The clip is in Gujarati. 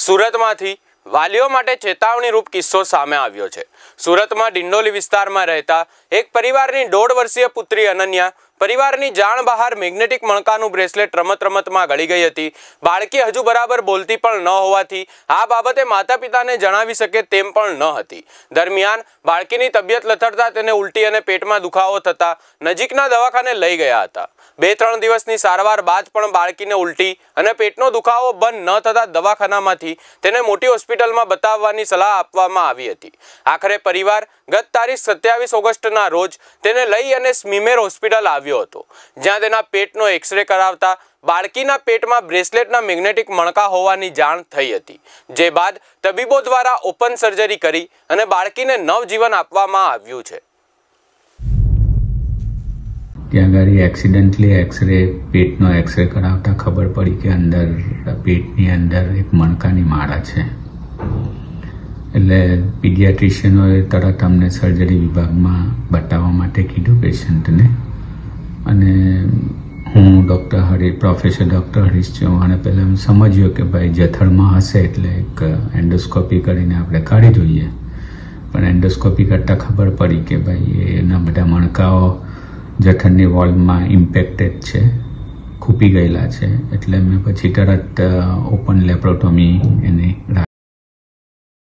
સુરતમાંથી વાલીઓ માટે ચેતવણીરૂપ કિસ્સો સામે આવ્યો છે। સુરતમાં ડિંડોલી વિસ્તારમાં રહેતા એક પરિવારની 1.5 વર્ષીય પુત્રી અનન્યા પરિવારની જાણ બહાર મેગ્નેટિક મણકાનું બ્રેસલેટ રમતમાં ગળી ગઈ હતી। બાળકી હજુ બરાબર બોલતી પણ ન હોવાથી આ બાબતે માતા-પિતાને જણાવી શકે તેમ પણ ન હતી। દરમિયાન બાળકીની તબિયત લથડતા તેને ઉલટી અને પેટમાં દુખાવો થતા નજીકના દવાખાને લઈ ગયા હતા। 2-3 દિવસની સારવાર બાદ પણ બાળકીને ઉલટી અને પેટનો દુખાવો બંધ ન થતા દવાખાનામાંથી તેને મોટી હોસ્પિટલમાં બતાવવાની સલાહ આપવામાં આવી હતી। આખરે પરિવાર ગત તારીખ 27 ઓગસ્ટના રોજ તેને લઈ અને સ્મીમેર હોસ્પિટલ આવ્યો હતો, જ્યાં તેના પેટનો એક્સરે કરાવતા બાળકીના પેટમાં બ્રેસલેટના મેગ્નેટિક મણકા હોવાની જાણ થઈ હતી, જે બાદ તબીબો દ્વારા ઓપન સર્જરી કરી અને બાળકીને નવજીવન આપવામાં આવ્યું છે। ત્યાં ગાડી એક્સિડન્ટલી એક્સરે પેટનો એક્સરે કરાવતા ખબર પડી કે અંદર પેટની અંદર એક મણકાની માળા છે। એટલે પીડિયાટ્રિશિયનોએ તરત અમને સર્જરી વિભાગમાં બતાવવા માટે કીધું પેશન્ટને, અને હું પ્રોફેસર ડૉક્ટર હરીશ ચૌહાણે પહેલાં સમજ્યો કે ભાઈ જઠરમાં હશે એટલે એક એન્ડોસ્કોપી કરીને આપણે કાઢી જોઈએ, પણ એન્ડોસ્કોપી કરતાં ખબર પડી કે ભાઈ એના બધા મણકાઓ જઠરની વોલમાં ઇમ્પેક્ટેડ છે, ખૂપી ગયેલા છે। એટલે મેં પછી તરત ઓપન લેપ્રોટોમી એની